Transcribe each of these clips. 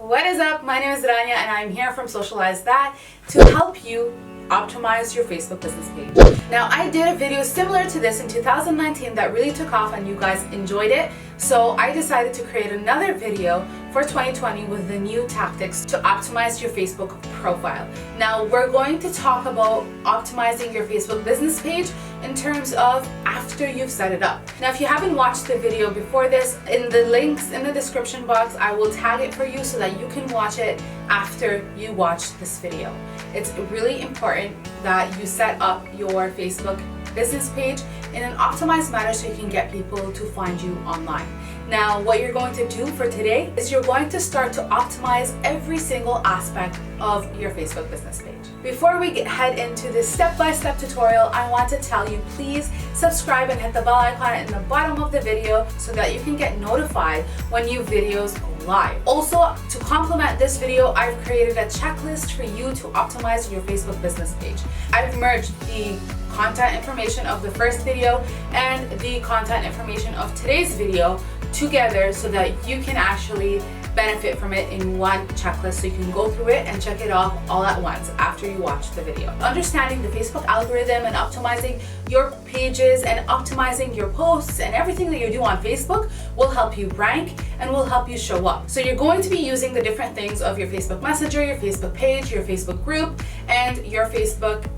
What is up? My name is Rania and I'm here from Socialize to help you optimize your Facebook business page. Now, I did a video similar to this in 2019 that really took off and you guys enjoyed it. So I decided to create another video for 2020 with the new tactics to optimize your Facebook profile. Now, we're going to talk about optimizing your Facebook business page in terms of after you've set it up. Now, if you haven't watched the video before this, in the links in the description box, I will tag it for you so that you can watch it after you watch this video. It's really important that you set up your Facebook business page in an optimized manner so you can get people to find you online. Now, what you're going to do for today is you're going to start to optimize every single aspect of your Facebook business page. Before we head into this step-by-step tutorial, I want to tell you, please subscribe and hit the bell icon in the bottom of the video so that you can get notified when new videos go live. Also, to complement this video, I've created a checklist for you to optimize your Facebook business page. I've merged the content information of the first video and the content information of today's video together so that you can actually benefit from it in one checklist, so you can go through it and check it off all at once after you watch the video. Understanding the Facebook algorithm and optimizing your pages and optimizing your posts and everything that you do on Facebook will help you rank and will help you show up. So you're going to be using the different things of your Facebook Messenger, your Facebook page, your Facebook group, and your Facebook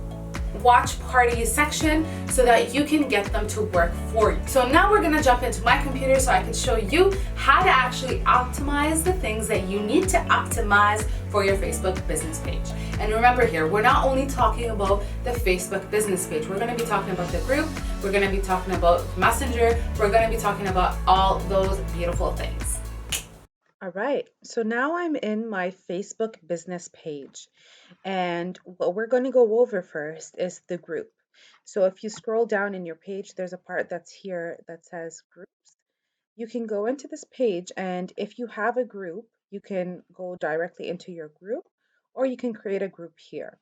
watch party section so that you can get them to work for you. So now we're gonna jump into my computer so I can show you how to actually optimize the things that you need to optimize for your Facebook business page. And remember here, we're not only talking about the Facebook business page, we're gonna be talking about the group, we're gonna be talking about Messenger, we're gonna be talking about all those beautiful things. All right, so now I'm in my Facebook business page, and what we're going to go over first is the group. So if you scroll down in your page, there's a part that's here that says groups. You can go into this page, and if you have a group, you can go directly into your group, or you can create a group here.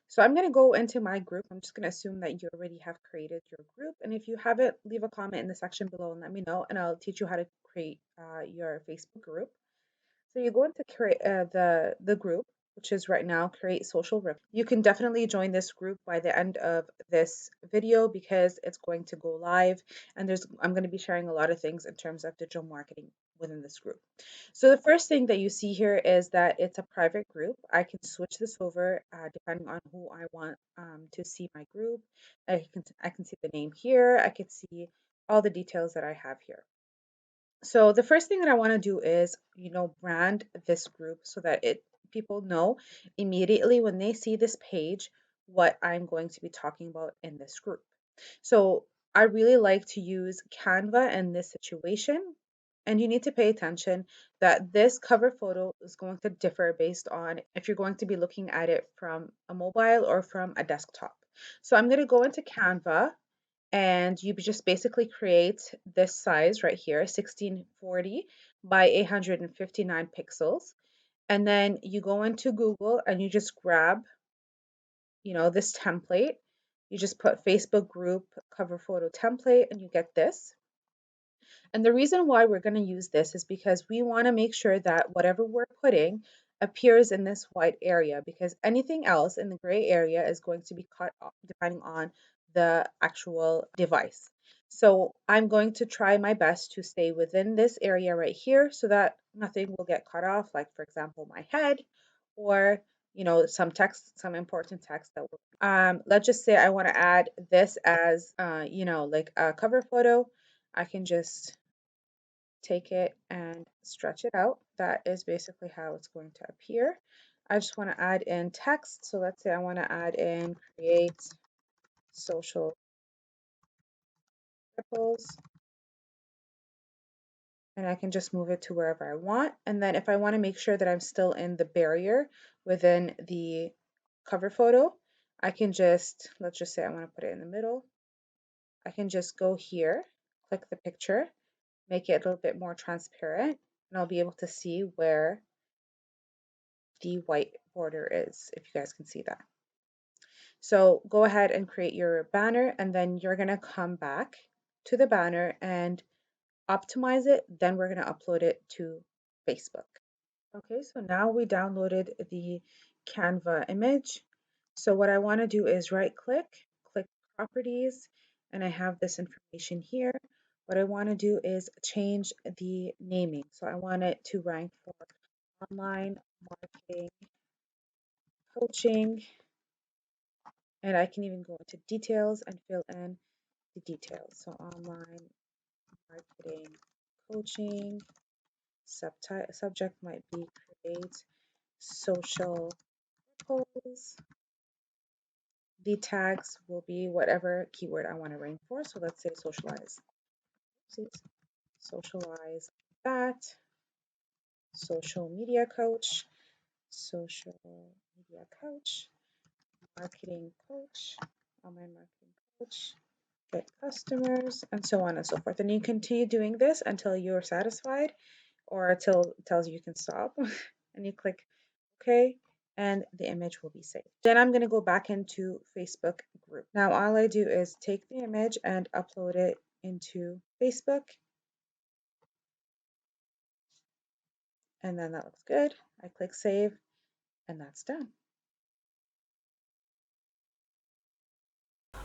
So I'm going to go into my group. I'm just going to assume that you already have created your group, and if you haven't, leave a comment in the section below and let me know, and I'll teach you how to create your Facebook group. So you go into create the group, which is right now create social group. You can definitely join this group by the end of this video because it's going to go live, and I'm going to be sharing a lot of things in terms of digital marketing within this group. So the first thing that you see here is that it's a private group. I can switch this over depending on who I want to see my group. I can see the name here. I can see all the details that I have here. So the first thing that I want to do is, brand this group so that people know immediately when they see this page what I'm going to be talking about in this group. So I really like to use Canva in this situation, and you need to pay attention that this cover photo is going to differ based on if you're going to be looking at it from a mobile or from a desktop. So I'm going to go into Canva, and you just basically create this size right here, 1640 by 859 pixels. And then you go into Google and you just grab, this template. You just put Facebook group cover photo template and you get this. And the reason why we're going to use this is because we want to make sure that whatever we're putting appears in this white area, because anything else in the gray area is going to be cut off depending on the actual device. So I'm going to try my best to stay within this area right here so that nothing will get cut off, like for example, my head or some text, some important text that will let's just say I want to add this as like a cover photo. I can just take it and stretch it out. That is basically how it's going to appear. I just want to add in text. So let's say I want to add in create social ripples, and I can just move it to wherever I want. And then if I want to make sure that I'm still in the barrier within the cover photo, I can just, let's just say I want to put it in the middle. I can just go here, click the picture, make it a little bit more transparent, and I'll be able to see where the white border is, if you guys can see that. So go ahead and create your banner, and then you're going to come back to the banner and optimize it. Then we're going to upload it to Facebook. Okay, so now we downloaded the Canva image. So what I want to do is right click, click properties, and I have this information here. What I want to do is change the naming. So I want it to rank for online marketing coaching, and I can even go into details and fill in the details. So online marketing coaching, subject might be create social polls. The tags will be whatever keyword I want to rank for. So let's say socialize. Oopsies. Socialize that, social media coach, social media coach, marketing coach, online marketing coach, get customers, and so on and so forth. And you continue doing this until you're satisfied or until it tells you can stop. And you click OK, and the image will be saved. Then I'm going to go back into Facebook group. Now all I do is take the image and upload it into Facebook. And then that looks good. I click save, and that's done.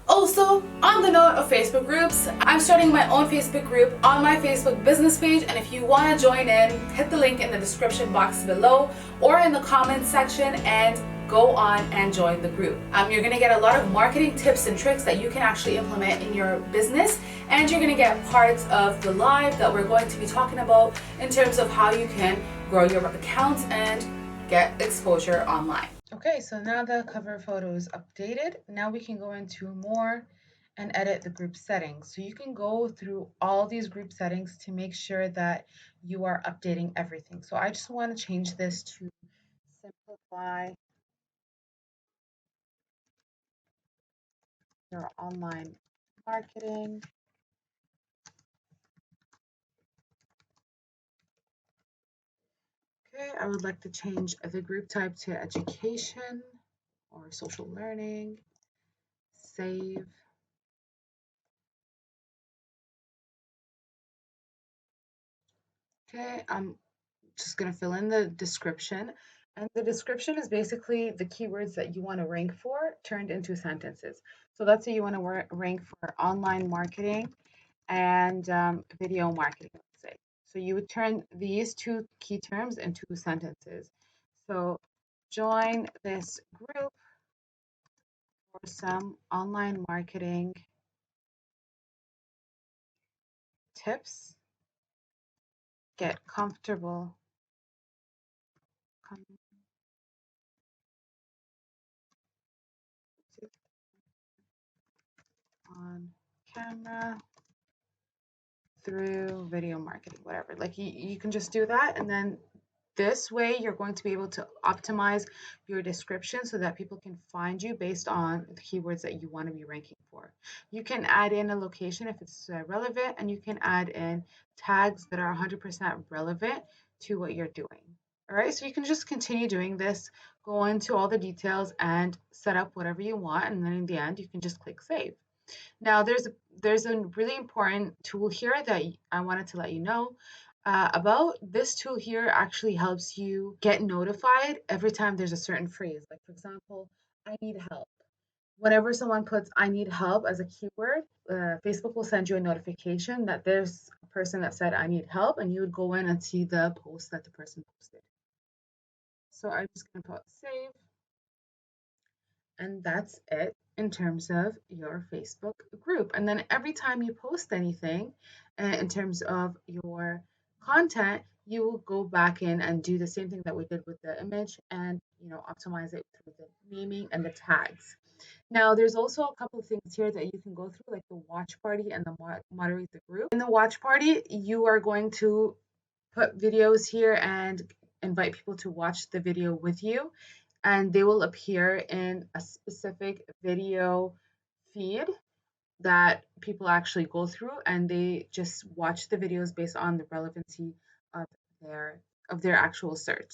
Also, on the note of Facebook groups, I'm starting my own Facebook group on my Facebook business page, and if you want to join in, hit the link in the description box below or in the comments section and go on and join the group. You're going to get a lot of marketing tips and tricks that you can actually implement in your business, and you're going to get parts of the live that we're going to be talking about in terms of how you can grow your accounts and get exposure online. Okay, so now the cover photo is updated. Now we can go into more and edit the group settings. So you can go through all these group settings to make sure that you are updating everything. So I just want to change this to simplify your online marketing. Okay, I would like to change the group type to education or social learning. Save. Okay, I'm just going to fill in the description. And the description is basically the keywords that you want to rank for turned into sentences. So let's say you want to rank for online marketing and video marketing, let's say. So you would turn these two key terms into sentences. So join this group for some online marketing tips. Get comfortable on camera through video marketing, whatever. Like you can just do that, and then this way you're going to be able to optimize your description so that people can find you based on the keywords that you want to be ranking for. You can add in a location if it's relevant, and you can add in tags that are 100% relevant to what you're doing. All right, so you can just continue doing this, go into all the details and set up whatever you want, and then in the end you can just click save. Now, there's a really important tool here that I wanted to let you know about. This tool here actually helps you get notified every time there's a certain phrase. Like, for example, I need help. Whenever someone puts I need help as a keyword, Facebook will send you a notification that there's a person that said I need help, and you would go in and see the post that the person posted. So I'm just going to put save. And that's it in terms of your Facebook group. And then every time you post anything in terms of your content, you will go back in and do the same thing that we did with the image and optimize it through the naming and the tags. Now, there's also a couple of things here that you can go through, like the watch party and the moderate the group. In the watch party, you are going to put videos here and invite people to watch the video with you, and they will appear in a specific video feed that people actually go through, and they just watch the videos based on the relevancy of their actual search.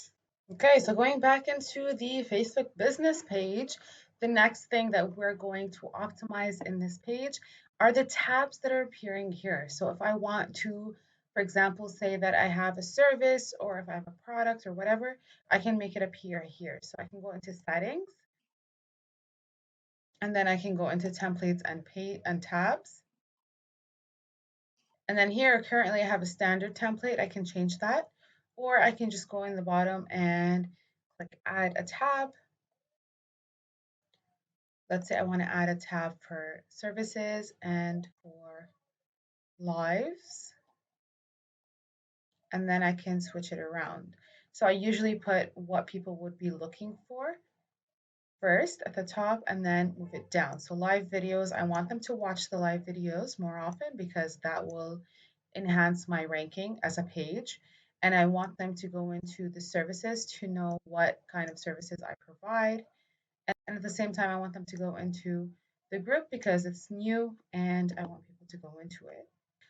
Okay, so going back into the Facebook business page, the next thing that we're going to optimize in this page are the tabs that are appearing here. So if I want to For example, say that I have a service or if I have a product or whatever, I can make it appear here. So I can go into settings and then I can go into templates and pay and tabs. And then here currently I have a standard template. I can change that, or I can just go in the bottom and click add a tab. Let's say I want to add a tab for services and for lives, and then I can switch it around. So I usually put what people would be looking for first at the top and then move it down. So live videos, I want them to watch the live videos more often because that will enhance my ranking as a page. And I want them to go into the services to know what kind of services I provide. And at the same time, I want them to go into the group because it's new and I want people to go into it.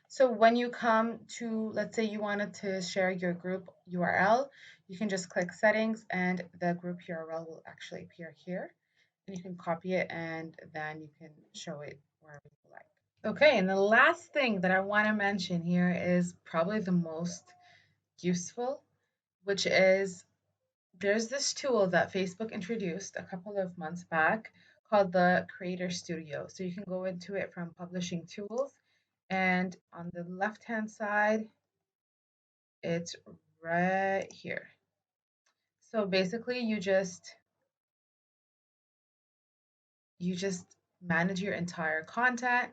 So when you come to, let's say you wanted to share your group URL, you can just click settings and the group URL will actually appear here. And you can copy it and then you can show it wherever you like. Okay, and the last thing that I want to mention here is probably the most useful, which is there's this tool that Facebook introduced a couple of months back called the Creator Studio. So you can go into it from publishing tools, and on the left hand side, it's right here. So basically you just manage your entire content.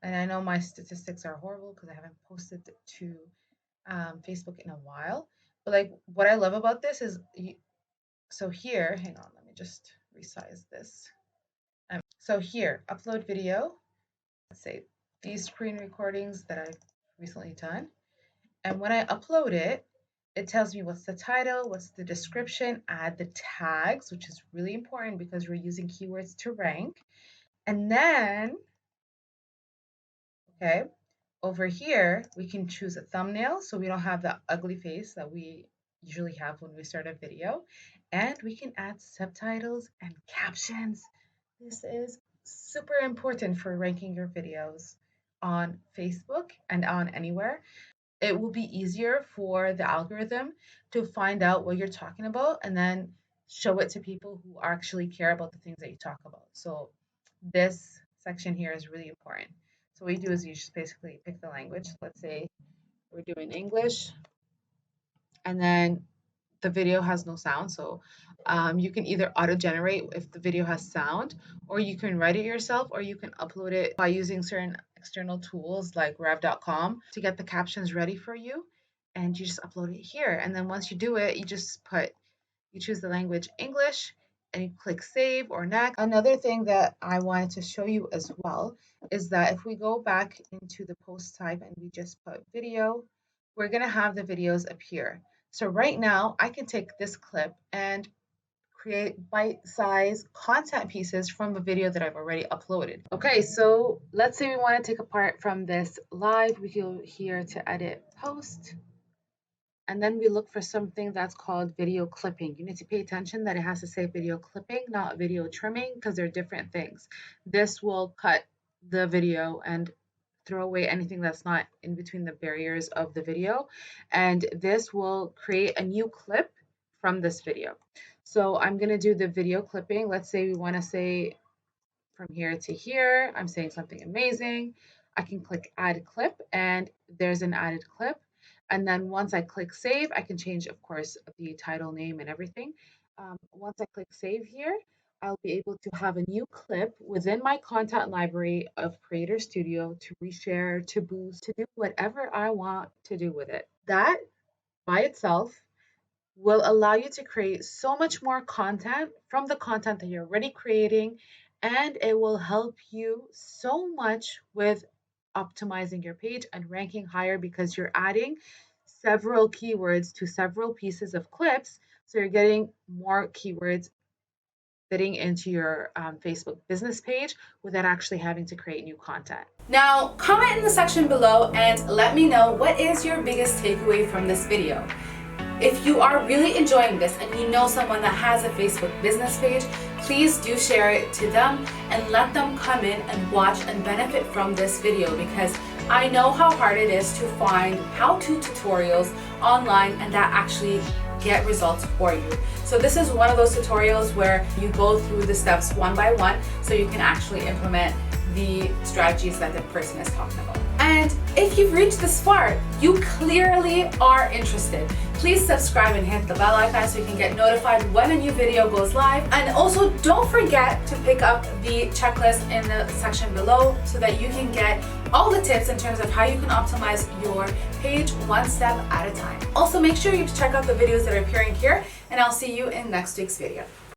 And I know my statistics are horrible because I haven't posted to Facebook in a while. But like what I love about this is so here, hang on, let me just resize this. So here, upload video. Let's say these screen recordings that I've recently done. And when I upload it, it tells me what's the title, what's the description, add the tags, which is really important because we're using keywords to rank. And then, okay, over here, we can choose a thumbnail so we don't have the ugly face that we usually have when we start a video. And we can add subtitles and captions. This is super important for ranking your videos on Facebook and on anywhere. It will be easier for the algorithm to find out what you're talking about and then show it to people who actually care about the things that you talk about. So this section here is really important. So what you do is you just basically pick the language. Let's say we're doing English, and then the video has no sound. So you can either auto-generate if the video has sound, or you can write it yourself, or you can upload it by using certain external tools like rev.com to get the captions ready for you. And you just upload it here. And then once you do it, you choose the language English and you click save or next. Another thing that I wanted to show you as well is that if we go back into the post type and we just put video, we're going to have the videos appear. So right now I can take this clip and create bite-sized content pieces from a video that I've already uploaded. Okay, so let's say we want to take a part from this live. We go here to edit post. And then we look for something that's called video clipping. You need to pay attention that it has to say video clipping, not video trimming, because they're different things. This will cut the video and throw away anything that's not in between the barriers of the video. And this will create a new clip from this video. So I'm going to do the video clipping. Let's say we want to say from here to here, I'm saying something amazing. I can click add clip and there's an added clip. And then once I click save, I can change, of course, the title name and everything. Once I click save here, I'll be able to have a new clip within my content library of Creator Studio to reshare, to boost, to do whatever I want to do with it. That by itself will allow you to create so much more content from the content that you're already creating, and it will help you so much with optimizing your page and ranking higher because you're adding several keywords to several pieces of clips. So you're getting more keywords fitting into your Facebook business page without actually having to create new content. Now, comment in the section below and let me know what is your biggest takeaway from this video. If you are really enjoying this and you know someone that has a Facebook business page, please do share it to them and let them come in and watch and benefit from this video, because I know how hard it is to find how-to tutorials online and that actually get results for you. So this is one of those tutorials where you go through the steps one by one so you can actually implement the strategies that the person is talking about. And if you've reached this far, you clearly are interested. Please subscribe and hit the bell icon so you can get notified when a new video goes live. And also don't forget to pick up the checklist in the section below so that you can get all the tips in terms of how you can optimize your page one step at a time. Also make sure you check out the videos that are appearing here, and I'll see you in next week's video.